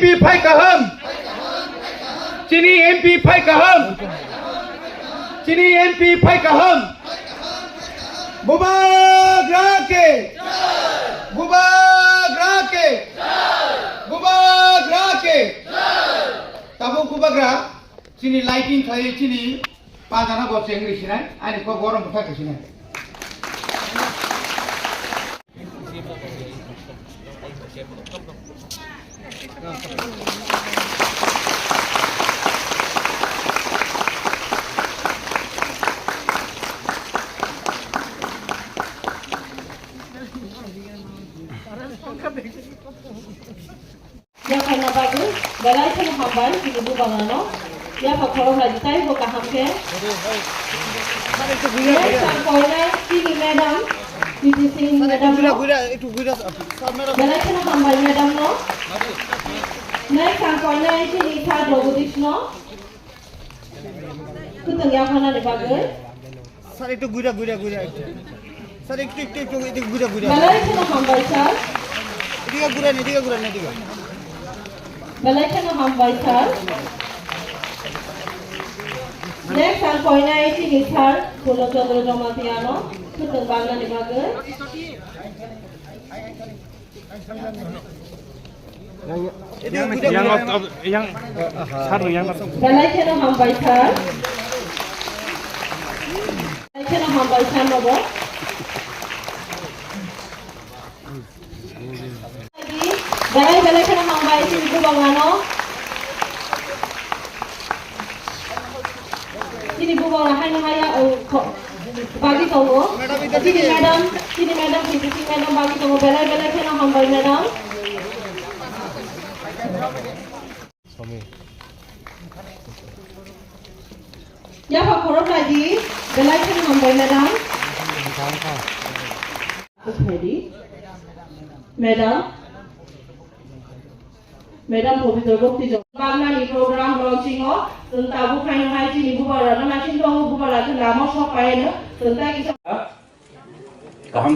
MP Phai Kaham, Chini MP Phai Kaham, Chini MP Phai Kaham, Bubagra ke, Bubagra ke, Bubagra ke, Tabu Bubagra, Chini lighting Thai Chini, Padana got English, and for Goram Pakistan. Yang karena bagus, balai kena hambar di ibu bangano. Ya kalau lagi tay buka hamke. Ya sampai ini madam, ini sini madam. Balai kena hambar madam no. Naik sampai ini third robotix no. Kita yang mana ni bagus? Sir itu gura. Sir itu gura. Balai kena hambar sir. Dia gura ni. Balai kena hambar sir. Next sampai ini third Pulau Chandra Jamatiano. Kita bangga ni bagus. yang satu yang Balai kena hambar sir. Balai kena hambar sir no. Balai kena hambar ibu bangano. Ini bu bang hai bagi kamu. Sini madam, sini madam bagi kamu. Balai kena hambar madam. Ya pak korup lagi. Balai kena hambar madam. Ready, madam. Madam Profesor Bukti Jok. Bangla ni program launching ho. Tentang bukan yang haji ni bubar. Nama macam tu aku bubar lagi lama sok pakai ni. Tentang kita. Kaham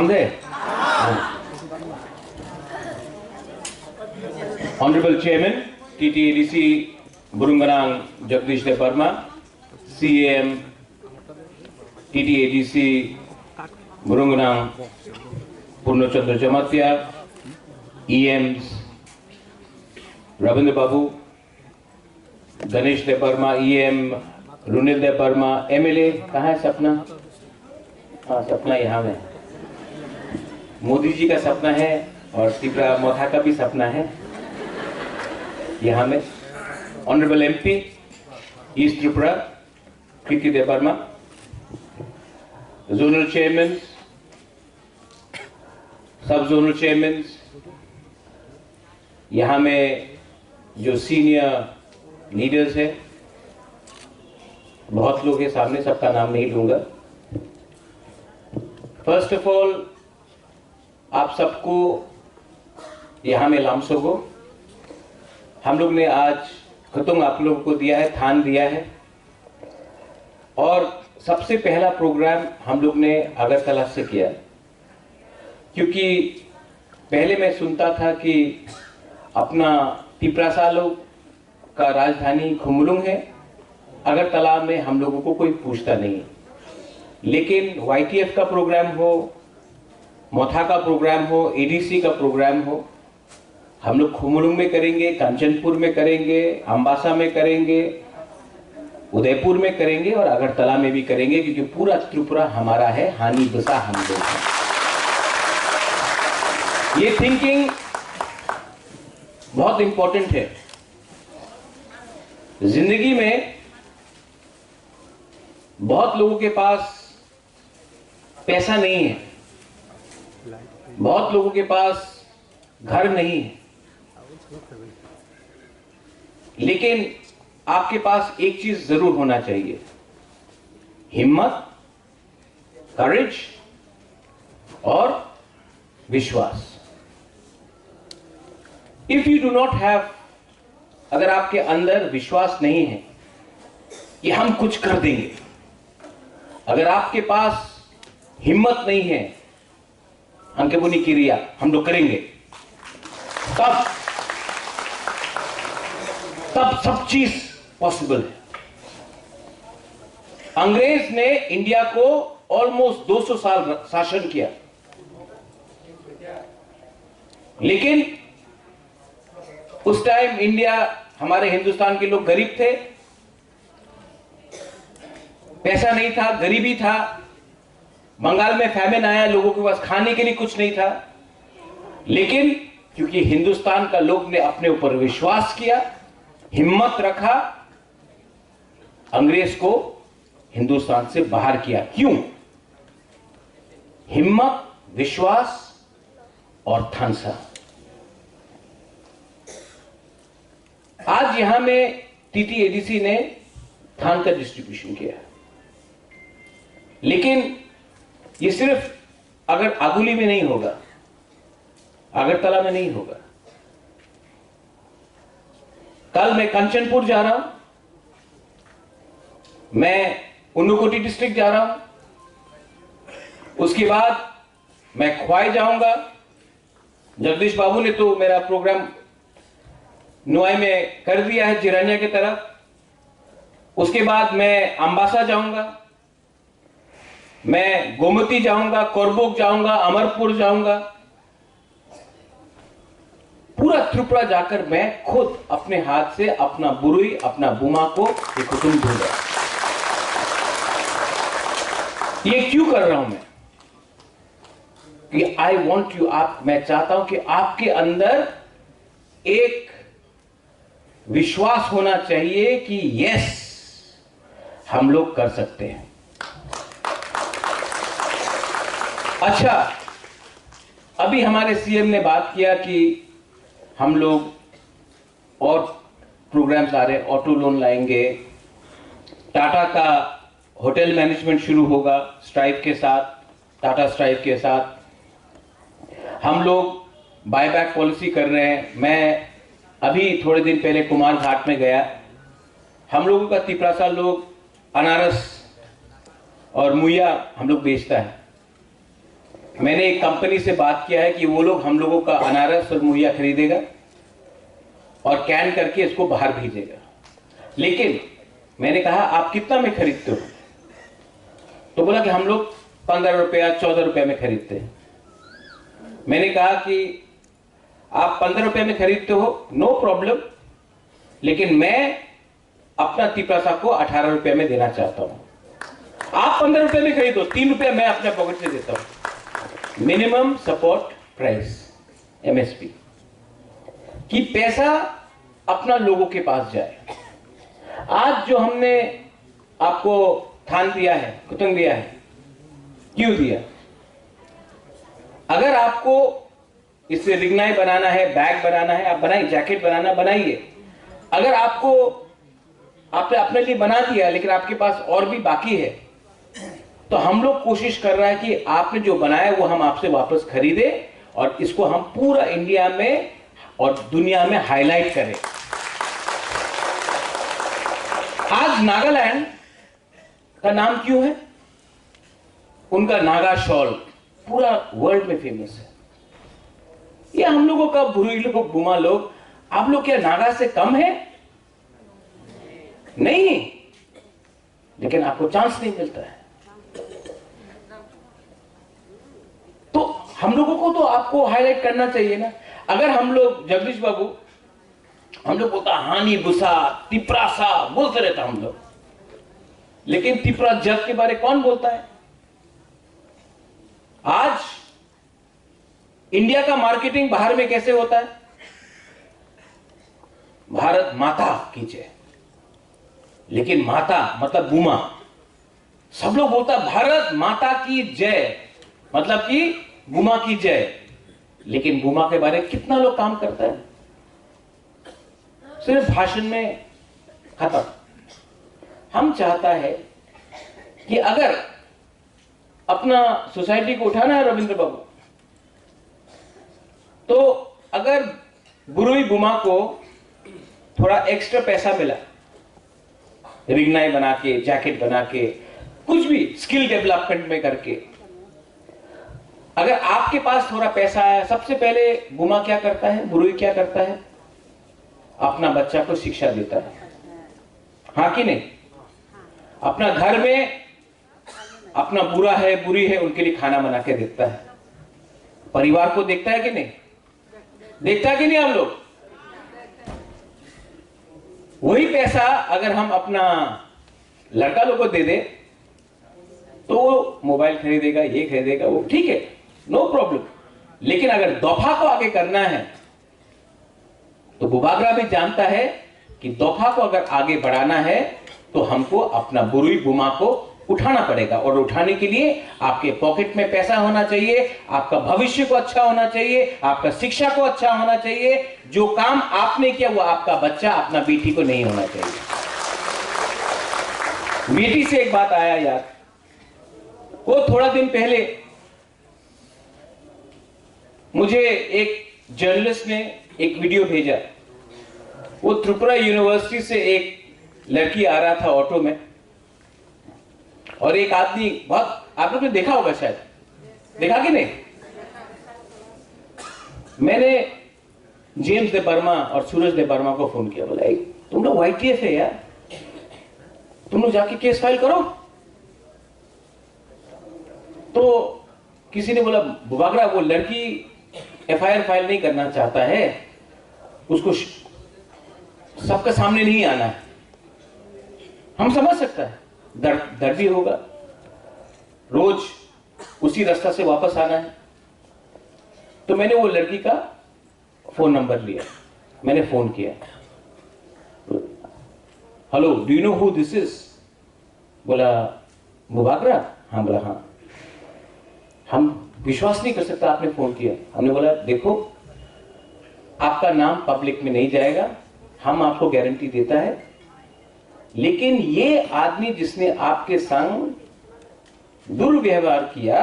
de. Honorable Chairman, TTADC Burunganang Jagdish Deparma, CAM TTADC Burunganang Purno Chandra Jamatia, EMs Ravindra Babu, Ganesh देपर्मा, EM रुनिल देपर्मा, MLA कहाँ है सपना? हाँ सपना यहाँ में। मोदी जी का सपना है और त्रिपुरा मोथा का भी सपना है यहाँ में। ऑनरेबल MP ईस्ट त्रिपुरा कृति देपर्मा, जोनल चेयरमैन, सब जोनल चेयरमैन, यहाँ में जो सीनियर लीडर्स है, बहुत लोग के सामने सबका नाम नहीं लूंगा। फर्स्ट ऑफ ऑल आप सबको यहाँ में लामसोगो हम लोग ने आज खतुंग आप लोगों को दिया है, थान दिया है और सबसे पहला प्रोग्राम हम लोग ने अगरतला से किया क्योंकि पहले मैं सुनता था कि अपना त्रिपुरा लोग का राजधानी खुमलुंग है, अगरतला में हम लोगों को कोई पूछता नहीं। लेकिन YTF का प्रोग्राम हो, मोथा का प्रोग्राम हो, ADC का प्रोग्राम हो, हम लोग खुमलुंग में करेंगे, कंचनपुर में करेंगे, अम्बासा में करेंगे, उदयपुर में करेंगे और अगरतला में भी करेंगे क्योंकि पूरा त्रिपुरा हमारा है, हानि बसा हम लोग हैं। ये थिंकिंग बहुत इंपॉर्टेंट है। जिंदगी में बहुत लोगों के पास पैसा नहीं है, बहुत लोगों के पास घर नहीं है, लेकिन आपके पास एक चीज जरूर होना चाहिए, हिम्मत, करेज और विश्वास। If you do not have, अगर आपके अंदर विश्वास नहीं है कि हम कुछ कर देंगे, अगर आपके पास हिम्मत नहीं है हम के बुनी क्रिया हम लोग करेंगे, तब सब चीज पॉसिबल है। अंग्रेज ने इंडिया को ऑलमोस्ट 200 साल शासन किया, लेकिन उस टाइम इंडिया, हमारे हिंदुस्तान के लोग गरीब थे, पैसा नहीं था, गरीबी था। बंगाल में फैमिन आया, लोगों के पास खाने के लिए कुछ नहीं था, लेकिन क्योंकि हिंदुस्तान का लोग ने अपने ऊपर विश्वास किया, हिम्मत रखा, अंग्रेज को हिंदुस्तान से बाहर किया। क्यों? हिम्मत, विश्वास और थानसा। आज यहां में टीटीएडीसी ने थान का डिस्ट्रीब्यूशन किया, लेकिन ये सिर्फ अगर आगुली में नहीं होगा, अगरतला में नहीं होगा। कल मैं कंचनपुर जा रहा हूं, मैं उन्नकोटी डिस्ट्रिक्ट जा रहा हूं, उसके बाद मैं ख्वाई जाऊंगा। जगदीश बाबू ने तो मेरा प्रोग्राम नुआई में कर दिया है, जिरानिया की तरफ। उसके बाद मैं अंबासा जाऊंगा, मैं गोमती जाऊंगा, कोरबोक जाऊंगा, अमरपुर जाऊंगा। पूरा त्रिपुरा जाकर मैं खुद अपने हाथ से अपना बुरुई, अपना बुमा को ये कुटुंब दूंगा। ये क्यों कर रहा हूं मैं? कि आई वॉन्ट यू, मैं चाहता हूं कि आपके अंदर एक विश्वास होना चाहिए कि यस, हम लोग कर सकते हैं। अच्छा, अभी हमारे सीएम ने बात किया कि हम लोग और प्रोग्राम्स आ रहे हैं, ऑटो लोन लाएंगे, टाटा का होटल मैनेजमेंट शुरू होगा स्ट्राइप के साथ, टाटा स्ट्राइप के साथ। हम लोग बायबैक पॉलिसी कर रहे हैं। मैं अभी थोड़े दिन पहले कुमार घाट में गया। हम लोगों का तिपरासा लोग अनारस और मुइया हम लोग बेचता है। मैंने एक कंपनी से बात किया है कि वो लोग हम लोगों का अनारस और मुइया खरीदेगा और कैन करके इसको बाहर भेजेगा। लेकिन मैंने कहा आप कितना में खरीदते हो? तो बोला कि हम लोग 15 रुपया 14 रुपये में खरीदते हैं। मैंने कहा कि आप 15 रुपये में खरीदते हो, नो प्रॉब्लम, लेकिन मैं अपना तिपरासा को 18 रुपये में देना चाहता हूं। आप 15 रुपये में खरीदो, 3 रुपये मैं अपने पॉकेट से देता हूं। मिनिमम सपोर्ट प्राइस, एमएसपी, कि पैसा अपना लोगों के पास जाए। आज जो हमने आपको थान दिया है, कुतंग दिया है, क्यों दिया? अगर आपको इससे रिंगनाई बनाना है, बैग बनाना है, आप बनाइए, जैकेट बनाना बनाइए। अगर आपको आपने अपने लिए बना दिया लेकिन आपके पास और भी बाकी है, तो हम लोग कोशिश कर रहा है कि आपने जो बनाया वो हम आपसे वापस खरीदे और इसको हम पूरा इंडिया में और दुनिया में हाईलाइट करें। आज नागालैंड का नाम क्यों है? उनका नागा शॉल पूरा वर्ल्ड में फेमस है। ये हम लोगों का बुरुई लोग, बुमा लोग, आप लोग क्या नागा से कम है? नहीं, लेकिन आपको चांस नहीं मिलता है। तो हम लोगों को तो आपको हाईलाइट करना चाहिए ना। अगर हम लोग, जगदीश बाबू, हम लोग बोलता हानि बुसा, तिपरासा बोलते रहता हम लोग, लेकिन तिपरा जग के बारे कौन बोलता है? आज इंडिया का मार्केटिंग बाहर में कैसे होता है? भारत माता की जय, लेकिन माता मतलब बुमा, सब लोग बोलता भारत माता की जय मतलब कि बुमा की जय, लेकिन बुमा के बारे में कितना लोग काम करता है? सिर्फ भाषण में खत्म। हम चाहता है कि अगर अपना सोसाइटी को उठाना है रविंद्र बाबू, तो अगर बुरुई बुमा को थोड़ा एक्स्ट्रा पैसा मिला, रिंगनाई बना के, जैकेट बना के, कुछ भी स्किल डेवलपमेंट में करके, अगर आपके पास थोड़ा पैसा है, सबसे पहले बुमा क्या करता है, बुरुई क्या करता है, अपना बच्चा को शिक्षा देता है, हाँ कि नहीं? अपना घर में अपना बुरा है बुरी है उनके लिए खाना बना के देता है, परिवार को देखता है कि नहीं, देखता है कि नहीं हम लोग? वही पैसा अगर हम अपना लड़का लोग को दे दे तो वो मोबाइल खरीदेगा, ये खरीदेगा, वो ठीक है, नो प्रॉब्लम। लेकिन अगर दफा को आगे करना है तो बुबागरा भी जानता है कि दफा को अगर आगे बढ़ाना है तो हमको अपना बुरुई बुमा को उठाना पड़ेगा, और उठाने के लिए आपके पॉकेट में पैसा होना चाहिए, आपका भविष्य को अच्छा होना चाहिए, आपका शिक्षा को अच्छा होना चाहिए। जो काम आपने किया वो आपका बच्चा, अपना बेटी को नहीं होना चाहिए। बेटी से एक बात आया याद, वो थोड़ा दिन पहले मुझे एक जर्नलिस्ट ने एक वीडियो भेजा। वो त्रिपुरा यूनिवर्सिटी से एक लड़की आ रहा था ऑटो में, और एक आदमी, बहुत आप लोग ने देखा होगा शायद, देखा कि नहीं? मैंने जेम्स दे बर्मा और सूरज दे बर्मा को फोन किया, बोला तुम लोग YTF है यार, तुम लोग जाके केस फाइल करो। तो किसी ने बोला बुबागरा वो लड़की FIR फाइल नहीं करना चाहता है, उसको सबके सामने नहीं आना है। हम समझ सकता है, डर भी होगा, रोज उसी रास्ता से वापस आना है। तो मैंने वो लड़की का फोन नंबर लिया, मैंने फोन किया, hello do you know who this is? बोला बुबागरा? हाँ। बोला हाँ। हम विश्वास नहीं कर सकता आपने फोन किया। हमने बोला देखो, आपका नाम पब्लिक में नहीं जाएगा, हम आपको गारंटी देता है, लेकिन ये आदमी जिसने आपके संग दुर्व्यवहार किया,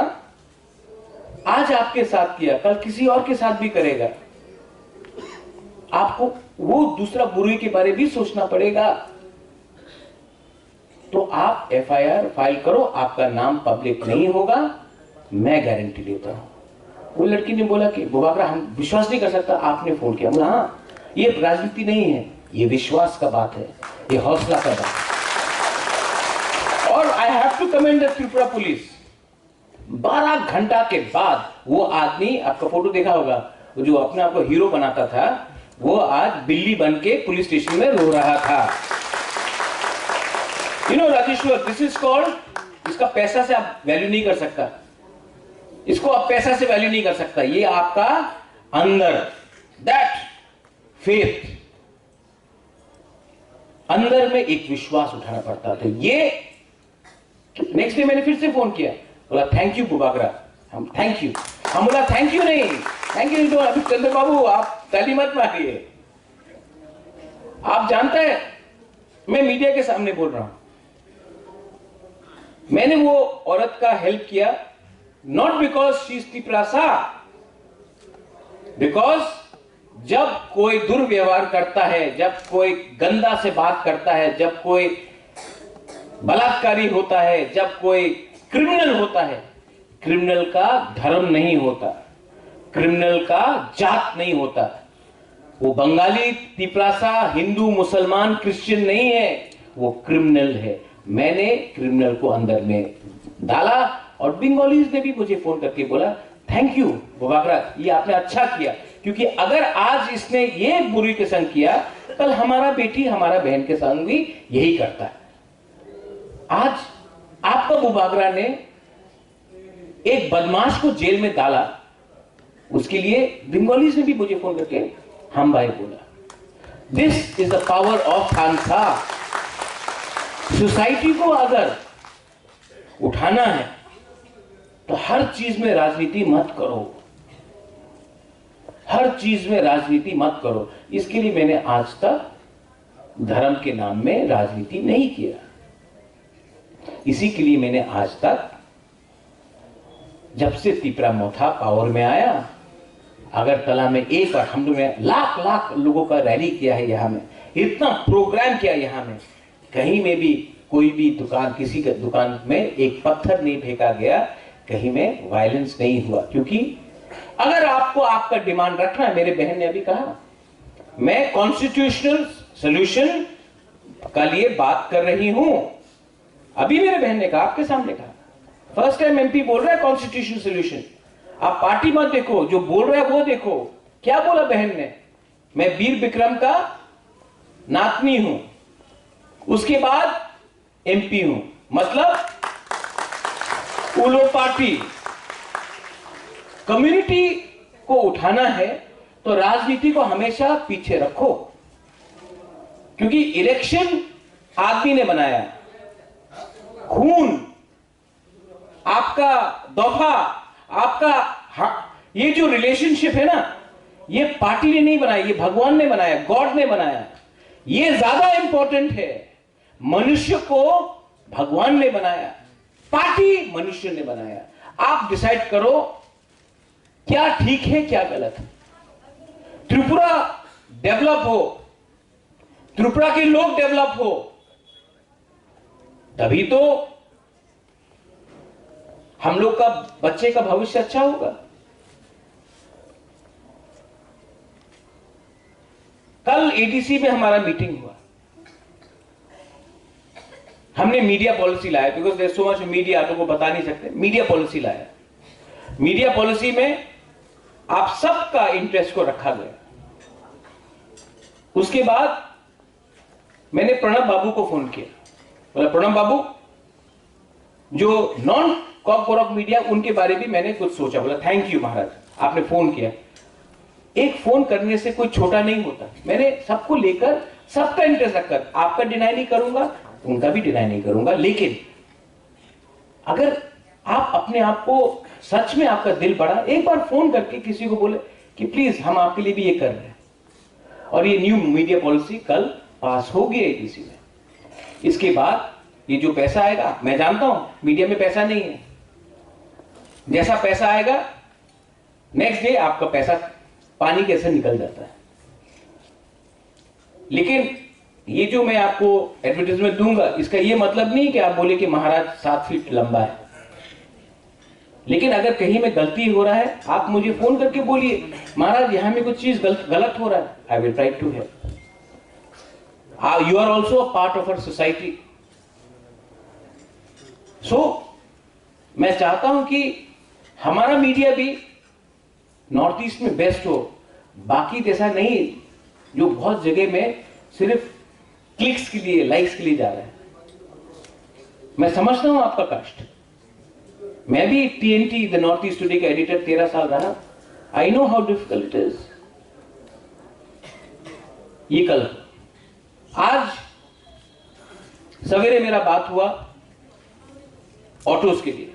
आज आपके साथ किया, कल किसी और के साथ भी करेगा, आपको वो दूसरा बुरे के बारे भी सोचना पड़ेगा। तो आप FIR फाइल करो, आपका नाम पब्लिक नहीं होगा, मैं गारंटी देता हूं। वो लड़की ने बोला कि बुबागरा हम विश्वास नहीं कर सकता आपने फोन किया। बोला हाँ, ये राजनीति नहीं है, ये विश्वास का बात है, ये हौसला का बात है। और I have to commend the Tripura police. 12 घंटा के बाद वो आदमी, आपका फोटो देखा होगा, वो जो अपने आप को हीरो बनाता था, वो आज बिल्ली बन के पुलिस स्टेशन में रो रहा था। You know Rajeshwar, this is called, इसका पैसा से आप वैल्यू नहीं कर सकता, इसको आप पैसा से वैल्यू नहीं कर सकता। ये आपका अंदर दैट फेथ, अंदर में एक विश्वास उठाना पड़ता था। ये नेक्स्ट डे मैंने फिर से फोन किया, बोला थैंक यू बुबागरा, हम थैंक यू। हम बोला थैंक यू नहीं, थैंक यू तो अभी चंद्र बाबू आप ताली मत मारिए। आप जानते हैं मैं मीडिया के सामने बोल रहा हूं, मैंने वो औरत का हेल्प किया not because she is Tiprasa, because जब कोई दुर्व्यवहार करता है, जब कोई गंदा से बात करता है, जब कोई बलात्कारी होता है, जब कोई क्रिमिनल होता है, क्रिमिनल का धर्म नहीं होता, क्रिमिनल का जात नहीं होता। वो बंगाली, तिपरासा, हिंदू, मुसलमान, क्रिश्चियन नहीं है, वो क्रिमिनल है। मैंने क्रिमिनल को अंदर में डाला, और बंगालीज ने भी मुझे फोन करके बोला थैंक यू बुबागरा, ये आपने अच्छा किया, क्योंकि अगर आज इसने ये बुरी के संग किया, कल हमारा बेटी, हमारा बहन के संग भी यही करता है। आज आपका बुबागरा ने एक बदमाश को जेल में डाला, उसके लिए बंगालीज ने भी मुझे फोन करके हम भाई बोला। This is the power of Khansa. Society को अगर उठाना है तो हर चीज में राजनीति मत करो, हर चीज में राजनीति मत करो। इसके लिए मैंने आज तक धर्म के नाम में राजनीति नहीं किया। इसी के लिए मैंने आज तक, जब से तिपरा मोथा पावर में आया, अगरतला में एक बार हम लोग लाख लाख लोगों का रैली किया है, यहां में इतना प्रोग्राम किया, यहां में कहीं में भी कोई भी दुकान, किसी के दुकान में एक पत्थर नहीं फेंका गया कहीं में वायलेंस नहीं हुआ। क्योंकि अगर आपको आपका डिमांड रखना है, मेरे बहन ने अभी कहा, मैं कॉन्स्टिट्यूशनल सोल्यूशन का लिए बात कर रही हूं। अभी मेरे बहन ने कहा, आपके सामने कहा, फर्स्ट टाइम एमपी बोल रहा है कॉन्स्टिट्यूशनल सोल्यूशन। आप पार्टी मत देखो, जो बोल रहा है वो देखो। क्या बोला बहन ने? मैं वीर विक्रम का नातनी हूं, उसके बाद एमपी हूं। मतलब उलो पार्टी कम्युनिटी को उठाना है तो राजनीति को हमेशा पीछे रखो, क्योंकि इलेक्शन आदमी ने बनाया, खून आपका, दफा आपका, ये जो रिलेशनशिप है ना, ये पार्टी ने नहीं बनाया, ये भगवान ने बनाया, गॉड ने बनाया। ये ज्यादा इंपॉर्टेंट है। मनुष्य को भगवान ने बनाया, पार्टी मनुष्य ने बनाया। आप डिसाइड करो क्या ठीक है क्या गलत है। त्रिपुरा डेवलप हो, त्रिपुरा के लोग डेवलप हो, तभी तो हम लोग का बच्चे का भविष्य अच्छा होगा। कल एडीसी में हमारा मीटिंग हुआ, हमने मीडिया पॉलिसी लाया, because there so much media, आप लोगों को बता नहीं सकते। मीडिया पॉलिसी लाया, मीडिया पॉलिसी में आप सबका इंटरेस्ट को रखा गया। उसके बाद मैंने प्रणब बाबू को फोन किया, बोला प्रणब बाबू, जो नॉन कॉर्पोरेट मीडिया, उनके बारे में मैंने कुछ सोचा। बोला थैंक यू महाराज, आपने फोन किया। एक फोन करने से कोई छोटा नहीं होता। मैंने सबको लेकर, सबका इंटरेस्ट रखकर, आपका डिनाई नहीं करूंगा, उनका भी डिनाई नहीं करूंगा, लेकिन अगर आप अपने आप को सच में आपका दिल बड़ा, एक बार फोन करके किसी को बोले कि प्लीज हम आपके लिए भी ये कर रहे हैं। और ये न्यू मीडिया पॉलिसी कल पास हो गई एडीसी में। इसके बाद ये जो पैसा आएगा, मैं जानता हूं मीडिया में पैसा नहीं है, जैसा पैसा आएगा नेक्स्ट डे आपका पैसा पानी कैसे निकल जाता है। लेकिन ये जो मैं आपको एडवर्टाइजमेंट दूंगा, इसका ये मतलब नहीं कि आप बोले कि महाराज 7 फीट लंबा है। लेकिन अगर कहीं में गलती हो रहा है, आप मुझे फोन करके बोलिए महाराज यहां में कुछ चीज गलत हो रहा है, I will try to help. You are also a part of our society. So मैं चाहता हूं कि हमारा मीडिया भी नॉर्थ ईस्ट में बेस्ट हो, बाकी जैसा नहीं जो बहुत जगह में सिर्फ क्लिक्स के लिए, लाइक्स के लिए जा रहा है। मैं समझता हूं आपका कष्ट। मैं भी TNT the north east today का एडिटर 13 साल रहा। I know how difficult it is. ये कल, आज सवेरे मेरा बात हुआ ऑटोस के लिए,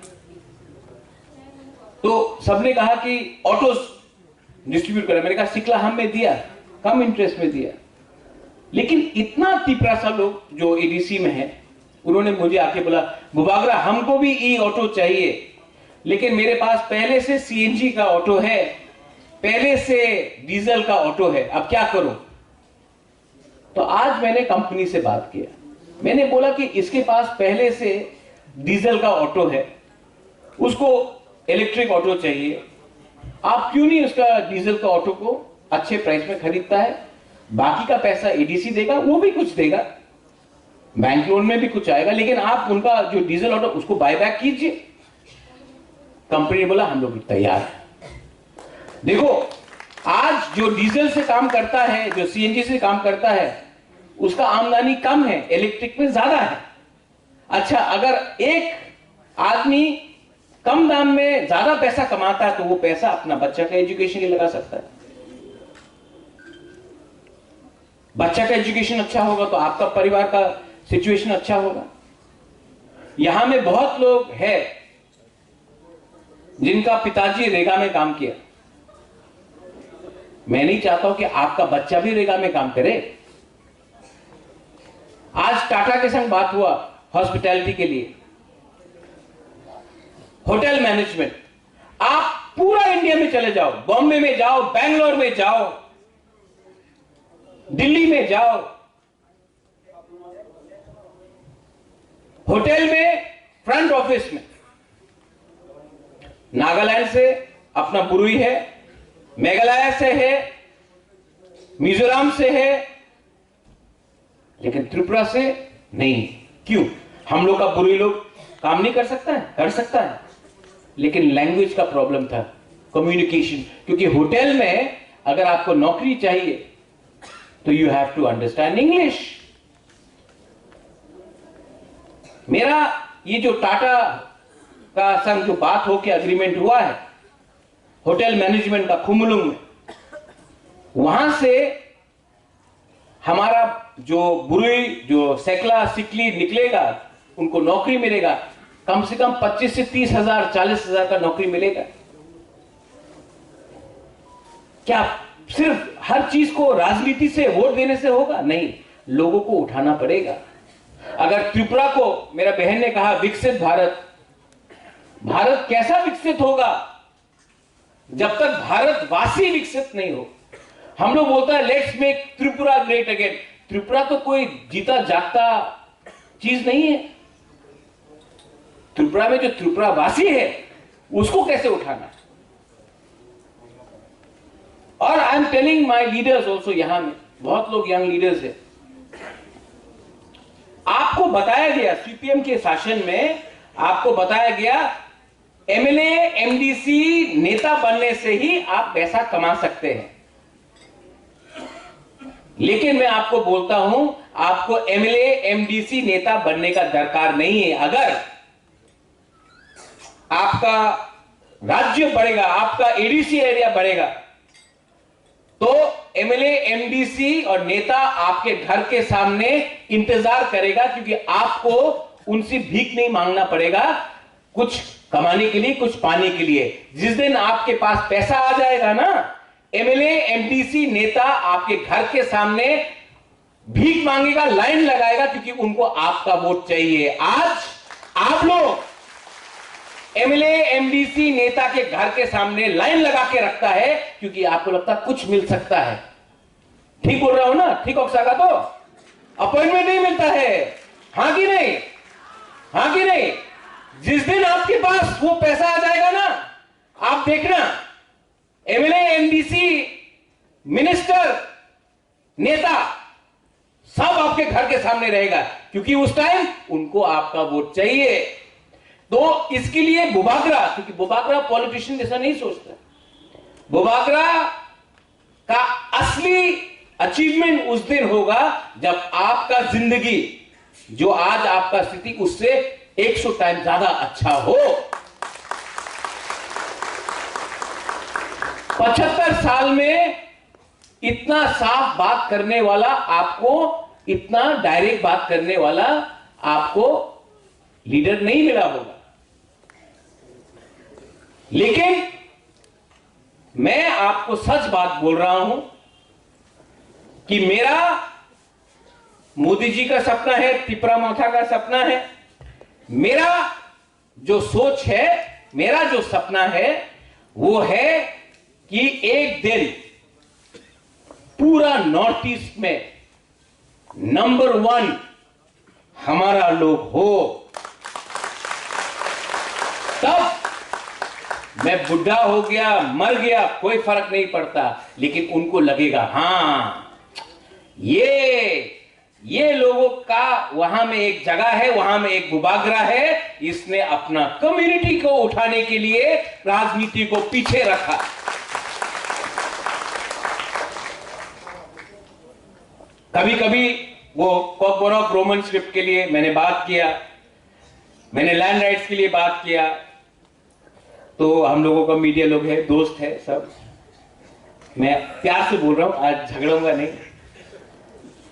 तो सबने कहा कि ऑटोस डिस्ट्रीब्यूट करें। मैंने कहा सिकला हम में दिया, कम इंटरेस्ट में दिया, लेकिन इतना तिपरासा लोग जो एडीसी में है, उन्होंने मुझे आके बोला बुबागरा हमको भी ई ऑटो चाहिए, लेकिन मेरे पास पहले से सीएनजी का ऑटो है, पहले से डीजल का ऑटो है, अब क्या करूं। तो आज मैंने कंपनी से बात किया, मैंने बोला कि इसके पास पहले से डीजल का ऑटो है, उसको इलेक्ट्रिक ऑटो चाहिए, आप क्यों नहीं उसका डीजल का ऑटो को अच्छे प्राइस में खरीदता है, बाकी का पैसा एडीसी देगा, वो भी कुछ देगा, बैंक लोन में भी कुछ आएगा, लेकिन आप उनका जो डीजल ऑटो उसको बायबैक कीजिए। कंपनी ने बोला हम लोग तैयार हैं। देखो आज जो डीजल से काम करता है, जो सीएनजी से काम करता है, उसका आमदनी कम है, इलेक्ट्रिक में ज्यादा है। अच्छा, अगर एक आदमी कम दाम में ज्यादा पैसा कमाता है तो वो पैसा अपना बच्चा का एजुकेशन के लिए लगा सकता है। बच्चा का एजुकेशन अच्छा होगा तो आपका परिवार का सिचुएशन अच्छा होगा। यहां में बहुत लोग हैं जिनका पिताजी रेगा में काम किया। मैं नहीं चाहता हूं कि आपका बच्चा भी रेगा में काम करे। आज टाटा के संग बात हुआ हॉस्पिटैलिटी के लिए, होटल मैनेजमेंट। आप पूरा इंडिया में चले जाओ, बॉम्बे में जाओ, बेंगलोर में जाओ, दिल्ली में जाओ, होटल में, फ्रंट ऑफिस में नागालैंड से अपना बुरुई है, मेघालय से है, मिजोरम से है, लेकिन त्रिपुरा से नहीं। क्यों? हम लोग का बुरुई लोग काम नहीं कर सकता है? कर सकता है, लेकिन लैंग्वेज का प्रॉब्लम था, कम्युनिकेशन। क्योंकि होटल में अगर आपको नौकरी चाहिए तो you have to understand English. मेरा ये जो टाटा का संग जो बात हो के अग्रीमेंट हुआ है होटल मैनेजमेंट का खुमलुंग में, वहां से हमारा जो बुरुई जो सेकला सिकली निकलेगा उनको नौकरी मिलेगा, कम से कम 25 से 30 हजार 40 हजार का नौकरी मिलेगा। क्या सिर्फ हर चीज को राजनीति से वोट देने से होगा? नहीं, लोगों को उठाना पड़ेगा। अगर त्रिपुरा को, मेरा बहन ने कहा विकसित भारत, भारत कैसा विकसित होगा जब तक भारतवासी विकसित नहीं हो। हम लोग बोलता है let's make Tripura great again. Tripura तो कोई जीता जागता चीज नहीं है। त्रिपुरा में जो त्रिपुरा वासी है उसको कैसे उठाना। और I am telling my leaders also, यहां में बहुत लोग यंग लीडर्स है, आपको बताया गया सीपीएम के शासन में, आपको बताया गया एमएलए एमडीसी नेता बनने से ही आप पैसा कमा सकते हैं। लेकिन मैं आपको बोलता हूं, आपको एमएलए एमडीसी नेता बनने का दरकार नहीं है। अगर आपका राज्य बढ़ेगा, आपका एडीसी एरिया बढ़ेगा, तो एमएलए एमडीसी और नेता आपके घर के सामने इंतजार करेगा, क्योंकि आपको उनसे भीख नहीं मांगना पड़ेगा कुछ कमाने के लिए, कुछ पाने के लिए। जिस दिन आपके पास पैसा आ जाएगा ना, एमएलए एमडीसी नेता आपके घर के सामने भीख मांगेगा, लाइन लगाएगा, क्योंकि उनको आपका वोट चाहिए। आज आप लोग एमएलए एमडीसी नेता के घर के सामने लाइन लगा के रखता है, क्योंकि आपको लगता है कुछ मिल सकता है। ठीक बोल रहा हूं ना? ठीक होगा तो अपॉइंटमेंट नहीं मिलता है, हां कि नहीं? हां कि नहीं? जिस दिन आपके पास वो पैसा आ जाएगा ना, आप देखना एमएलए एमडीसी मिनिस्टर नेता सब आपके घर के सामने रहेगा, क्योंकि उस टाइम उनको आपका वोट चाहिए। तो इसके लिए बुबागरा, क्योंकि बुबागरा पॉलिटिशियन जैसा नहीं सोचता, बुबागरा का असली अचीवमेंट उस दिन होगा जब आपका जिंदगी जो आज आपका स्थिति उससे 100 टाइम ज्यादा अच्छा हो। 75 साल में इतना साफ बात करने वाला आपको, इतना डायरेक्ट बात करने वाला आपको लीडर नहीं मिला होगा। लेकिन मैं आपको सच बात बोल रहा हूं कि मेरा मोदी जी का सपना है, तिपरा माथा का सपना है, मेरा जो सोच है, मेरा जो सपना है वो है कि एक दिन पूरा नॉर्थ ईस्ट में नंबर 1 हमारा लोग हो। तब मैं बुढ़ा हो गया, मर गया, कोई फर्क नहीं पड़ता, लेकिन उनको लगेगा हां ये लोगों का वहां में एक जगह है, वहां में एक बुबागरा है, इसने अपना कम्युनिटी को उठाने के लिए राजनीति को पीछे रखा। कभी कभी वो कॉकबोरॉक रोमन स्क्रिप्ट के लिए मैंने बात किया, मैंने लैंड राइट्स के लिए बात किया, तो हम लोगों का मीडिया लोग है, दोस्त है सब, मैं प्यार से बोल रहा हूं, आज झगड़ूंगा नहीं।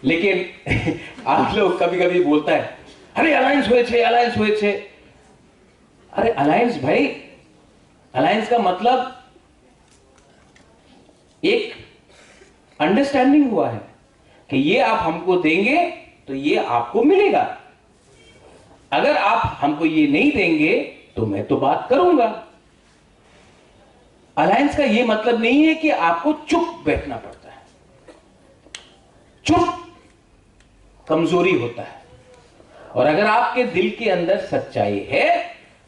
लेकिन आप लोग कभी कभी बोलता है अरे अलायंस हुए छे, अलायंस हुए छे। अरे अलायंस भाई, अलायंस का मतलब एक अंडरस्टैंडिंग हुआ है कि ये आप हमको देंगे तो ये आपको मिलेगा, अगर आप हमको ये नहीं देंगे तो मैं तो बात करूंगा। अलायंस का ये मतलब नहीं है कि आपको चुप बैठना पड़ता है, चुप कमजोरी होता है। और अगर आपके दिल के अंदर सच्चाई है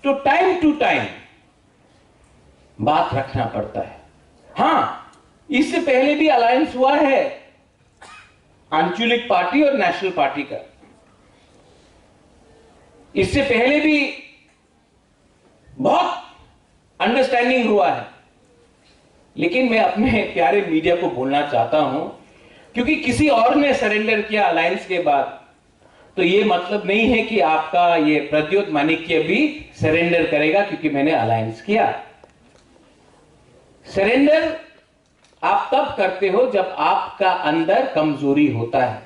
तो टाइम टू टाइम बात रखना पड़ता है। हां, इससे पहले भी अलायंस हुआ है आंचलिक पार्टी और नेशनल पार्टी का, इससे पहले भी बहुत अंडरस्टैंडिंग हुआ है। लेकिन मैं अपने प्यारे मीडिया को बोलना चाहता हूं, क्योंकि किसी और ने सरेंडर किया अलायंस के बाद, तो यह मतलब नहीं है कि आपका ये प्रद्योत माणिक्य भी सरेंडर करेगा क्योंकि मैंने अलायंस किया। सरेंडर आप तब करते हो जब आपका अंदर कमजोरी होता है,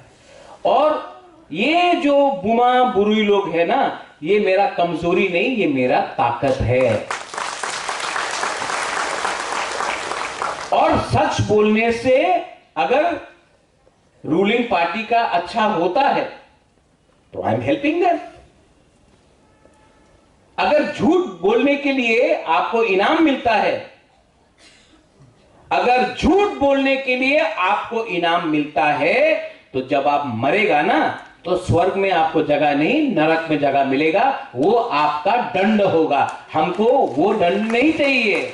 और ये जो बुमा बुरुई लोग है ना, ये मेरा कमजोरी नहीं, ये मेरा ताकत है। और सच बोलने से अगर रूलिंग पार्टी का अच्छा होता है तो आई एम हेल्पिंग देम। अगर झूठ बोलने के लिए आपको इनाम मिलता है, अगर झूठ बोलने के लिए आपको इनाम मिलता है, तो जब आप मरेगा ना, तो स्वर्ग में आपको जगह नहीं, नरक में जगह मिलेगा। वो आपका दंड होगा। हमको वो दंड नहीं चाहिए।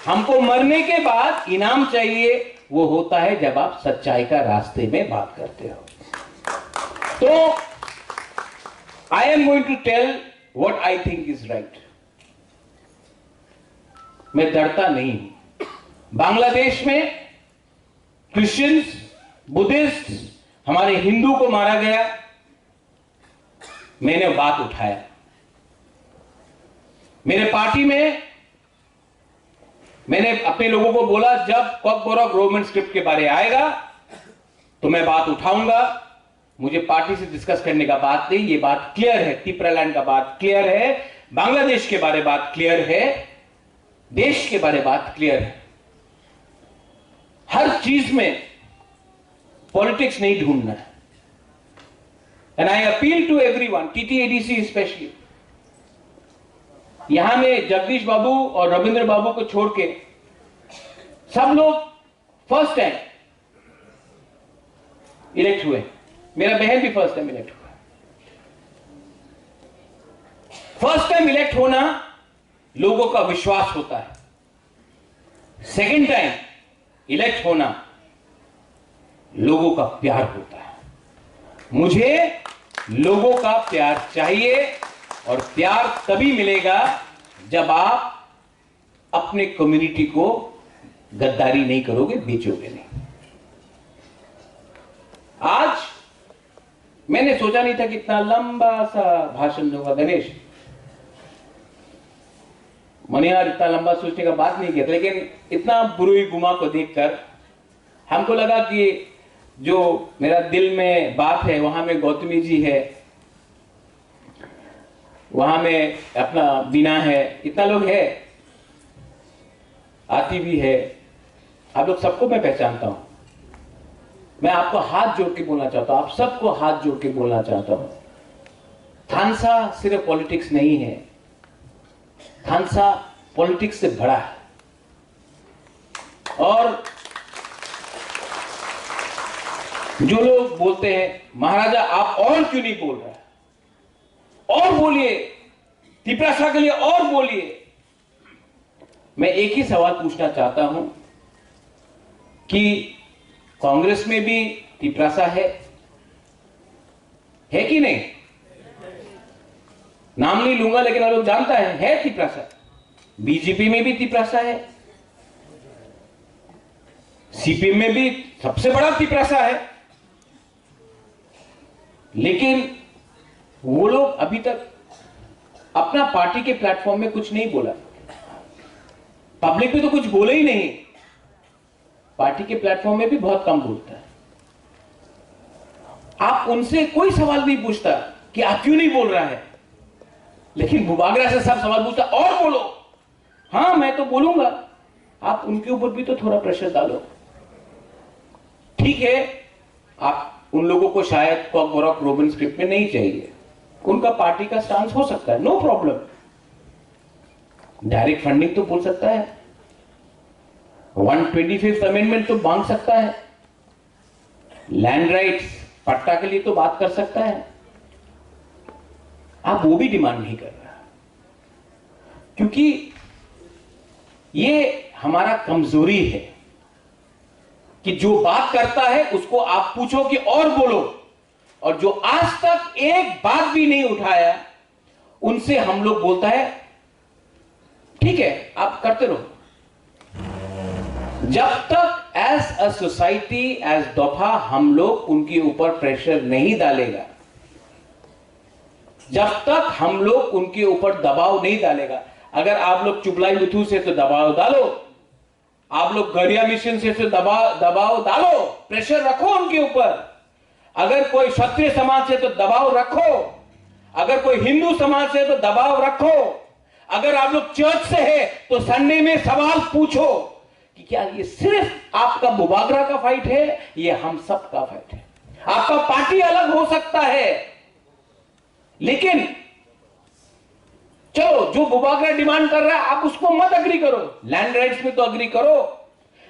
हमको मरने के बाद इनाम चाहिए। वो होता है जब आप सच्चाई का रास्ते में बात करते हो। तो I am going to tell what I think is right. मैं डरता नहीं हूं। बांग्लादेश में क्रिश्चियंस, बुद्धिस्ट, हमारे हिंदू को मारा गया, मैंने बात उठाया। मेरे पार्टी में मैंने अपने लोगों को बोला, जब कॉकबोरॉक रोमन स्क्रिप्ट के बारे आएगा तो मैं बात उठाऊंगा। मुझे पार्टी से डिस्कस करने का बात नहीं, ये बात क्लियर है। तिपरालैंड का बात क्लियर है, बांग्लादेश के बारे बात क्लियर है, देश के बारे बात क्लियर है। हर चीज में पॉलिटिक्स नहीं ढूंढना है। And I appeal to everyone, TTADC specially. यहां में जगदीश बाबू और रविंद्र बाबू को छोड़ के सब लोग फर्स्ट टाइम इलेक्ट हुए। मेरा बहन भी फर्स्ट टाइम इलेक्ट हुआ। फर्स्ट टाइम इलेक्ट होना लोगों का विश्वास होता है। सेकंड टाइम इलेक्ट होना लोगों का प्यार होता है। मुझे लोगों का प्यार चाहिए, और प्यार तभी मिलेगा जब आप अपने कम्युनिटी को गद्दारी नहीं करोगे, बेचोगे नहीं। आज मैंने सोचा नहीं था कि इतना लंबा सा भाषण दूंगा। गणेश, मैंने यार इतना लंबा सोचने का बात नहीं किया था, लेकिन इतना बुरुई गुमा को देखकर हमको लगा कि जो मेरा दिल में बात है, वहां में गौतमी जी है, वहां में अपना बीना है, इतना लोग है, आती भी है, आप लोग सबको मैं पहचानता हूं। मैं आपको हाथ जोड़ के बोलना चाहता हूं, आप सबको हाथ जोड़ के बोलना चाहता हूं, थानसा सिर्फ पॉलिटिक्स नहीं है, थानसा पॉलिटिक्स से बड़ा है। और जो लोग बोलते हैं महाराजा आप और क्यों नहीं बोल रहे, और बोलिए, तिपरासा के लिए और बोलिए। मैं एक ही सवाल पूछना चाहता हूं कि कांग्रेस में भी तिपरासा है कि नहीं? नाम नहीं लूंगा, लेकिन लोग जानता है तिपरासा। बीजेपी में भी तिपरासा है, सीपीएम में भी सबसे बड़ा तिपरासा है। लेकिन वो लोग अभी तक अपना पार्टी के प्लेटफॉर्म में कुछ नहीं बोला, पब्लिक में तो कुछ बोले ही नहीं, पार्टी के प्लेटफॉर्म में भी बहुत कम बोलता है। आप उनसे कोई सवाल नहीं पूछता कि आप क्यों नहीं बोल रहा है, लेकिन बुबागरा से सब सवाल पूछता, और बोलो। हां, मैं तो बोलूंगा, आप उनके ऊपर भी तो थोड़ा प्रेशर डालो। ठीक है, आप उन लोगों को शायद कॉकबोरॉक रोमन स्क्रिप्ट में नहीं चाहिए, उनका पार्टी का स्टांस हो सकता है, नो प्रॉब्लम। डायरेक्ट फंडिंग तो बोल सकता है, 125th अमेंडमेंट तो मांग सकता है, लैंड राइट्स पट्टा के लिए तो बात कर सकता है। आप वो भी डिमांड नहीं कर रहा, क्योंकि ये हमारा कमजोरी है कि जो बात करता है उसको आप पूछो कि और बोलो, और जो आज तक एक बात भी नहीं उठाया उनसे हम लोग बोलता है ठीक है आप करते रहो। जब तक एज अ सोसाइटी, एज दफा हम लोग उनके ऊपर प्रेशर नहीं डालेगा, जब तक हम लोग उनके ऊपर दबाव नहीं डालेगा, अगर आप लोग चुगलाई मिथु से तो दबाव डालो, आप लोग गरिया मिशन से तो दबाव डालो, प्रेशर रखो उनके ऊपर। अगर कोई क्षत्रिय समाज से तो दबाव रखो, अगर कोई हिंदू समाज से तो दबाव रखो, अगर आप लोग चर्च से है तो संडे में सवाल पूछो कि क्या ये सिर्फ आपका बुबागरा का फाइट है, ये हम सब का फाइट है। आपका पार्टी अलग हो सकता है, लेकिन चलो जो बुबागरा डिमांड कर रहा है आप उसको मत अग्री करो, लैंड राइट्स में तो अग्री करो,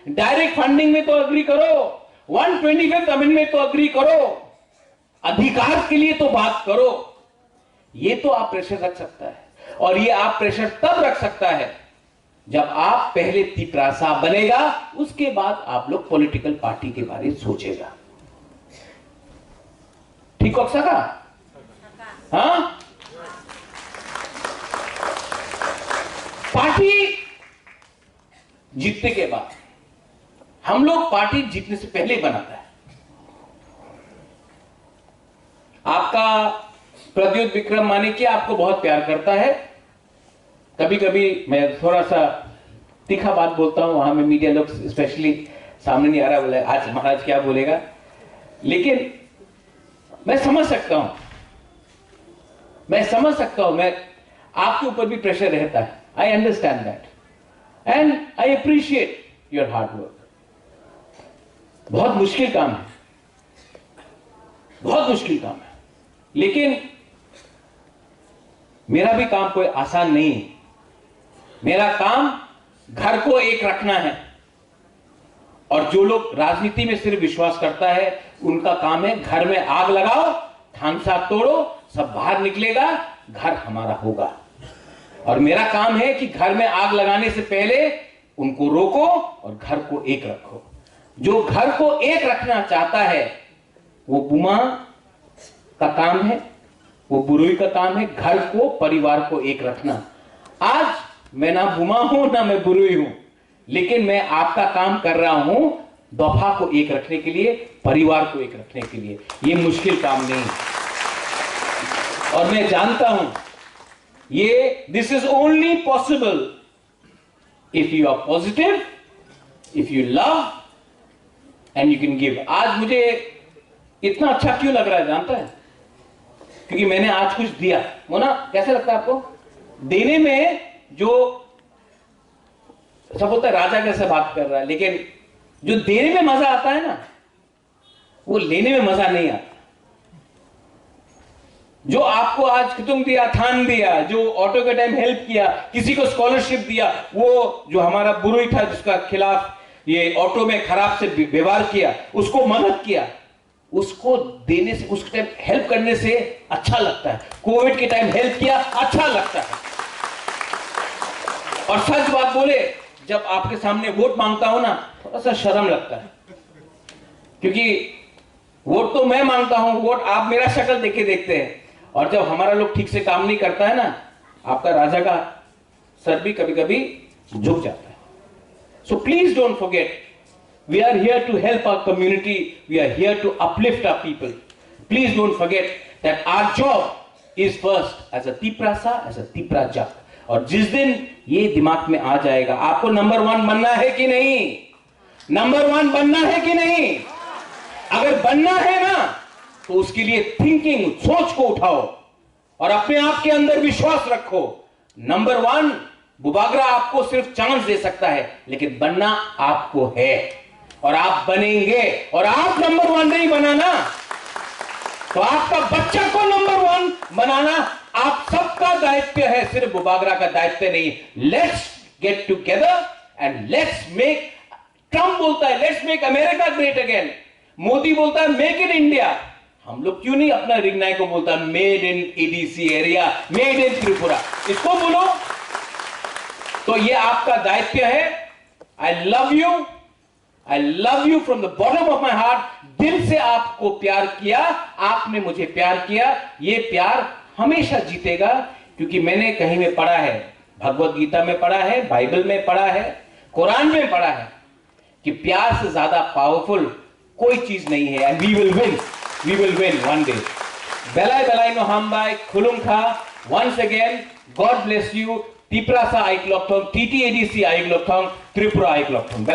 डायरेक्ट फंडिंग में तो अग्री करो, 125th अमेंडमेंट तो अग्री करो, अधिकार के लिए तो बात करो। ये तो आप प्रेशर रख सकता है, और ये आप प्रेशर तब रख सकता है जब आप पहले तिपरासा बनेगा, उसके बाद आप लोग पॉलिटिकल पार्टी के बारे में सोचेगा। ठीक हो सका? हाँ, पार्टी जीतने के बाद, हम लोग पार्टी जीतने से पहले बनाता है। आपका प्रद्युत विक्रम मानिक्य आपको बहुत प्यार करता है। कभी कभी मैं थोड़ा सा तीखा बात बोलता हूं, वहां में मीडिया लोग स्पेशली सामने नहीं आ रहा, बोले आज महाराज क्या बोलेगा, लेकिन मैं समझ सकता हूं, मैं आपके ऊपर भी प्रेशर रहता है। I understand that and I appreciate your hard work. बहुत मुश्किल काम है, बहुत मुश्किल काम है, लेकिन मेरा भी काम कोई आसान नहीं है। मेरा काम घर को एक रखना है, और जो लोग राजनीति में सिर्फ विश्वास करता है उनका काम है घर में आग लगाओ, थानसा तोड़ो, सब बाहर निकलेगा, घर हमारा होगा। और मेरा काम है कि घर में आग लगाने से पहले उनको रोको और घर को एक रखो। जो घर को एक रखना चाहता है वो बुमा का काम है, वो बुरुई का काम है, घर को, परिवार को एक रखना। आज मैं ना बुमा हूं ना मैं बुरुई हूं, लेकिन मैं आपका काम कर रहा हूं दफा को एक रखने के लिए, परिवार को एक रखने के लिए। ये मुश्किल काम नहीं है, और मैं जानता हूं ये this is only possible if you are positive, if you love and you can give. आज मुझे इतना अच्छा क्यों लग रहा है जानता है? क्योंकि मैंने आज कुछ दिया। मोना कैसा लगता है आपको? देने में जो सब होता है राजा कैसे बात कर रहा है, लेकिन जो देने में मजा आता है ना, वो लेने में मजा नहीं आता। जो आपको आज तुम दिया, थान दिया, जो ऑटो के टाइम हेल्प किया, किसी को स्कॉलरशिप दिया, वो जो हमारा बुरुई था जिसका खिलाफ ये ऑटो में खराब से व्यवहार किया, उसको मदद किया, उसको देने से, उस टाइम हेल्प करने से अच्छा लगता है। कोविड के टाइम हेल्प किया, अच्छा लगता है। और सच बात बोले, जब आपके सामने वोट मांगता हूं ना, थोड़ा सा शर्म लगता है, क्योंकि वोट तो मैं मांगता हूं, वोट आप मेरा शक्ल देखे देखते हैं, और जब हमारा लोग ठीक से काम नहीं करता है ना, आपका राजा का सर भी कभी कभी झुक जाता है। So please don't forget, we are here to help our community, we are here to uplift our people. Please don't forget that our job is first as a tiprasa, as a tiprajak. और जिस दिन ये दिमाग में आ जाएगा, आपको number 1 बनना है कि नहीं, नंबर 1 बनना है कि नहीं, अगर बनना है ना, तो उसके लिए थिंकिंग, सोच को उठाओ और अपने आप के अंदर विश्वास रखो। नंबर 1 बुबागरा आपको सिर्फ चांस दे सकता है, लेकिन बनना आपको है, और आप बनेंगे। और आप नंबर 1 नहीं बनाना, तो आपका बच्चा को नंबर 1 बनाना आप सबका दायित्व है, सिर्फ बुबागरा का दायित्व नहीं। Let's get together and let's make, Trump बोलता है let's make America great again, Modi बोलता है मेक इन इंडिया, हम लोग क्यों नहीं अपना रिग्नाई को बोलता made in ADC area, made in Tripura? इसको बोलो, तो ये आपका दायित्व है। I love you from the bottom of my heart. दिल से आपको प्यार किया, आपने मुझे प्यार किया। ये प्यार हमेशा जीतेगा, क्योंकि मैंने कहीं में पढ़ा है, भगवत गीता में पढ़ा है, बाइबल में पढ़ा है, कुरान में पढ़ा है कि प्यार से ज्यादा पावरफुल कोई चीज नहीं है। And we will win one day. बेलाई बेलाई नो हामबाई खुलुंखा। Once again God bless you. Tiprasa आइक्लॉक्थोंग, TTADC आइक्लॉक्थोंग, त्रिपुरा आइक्लॉक्थोंग।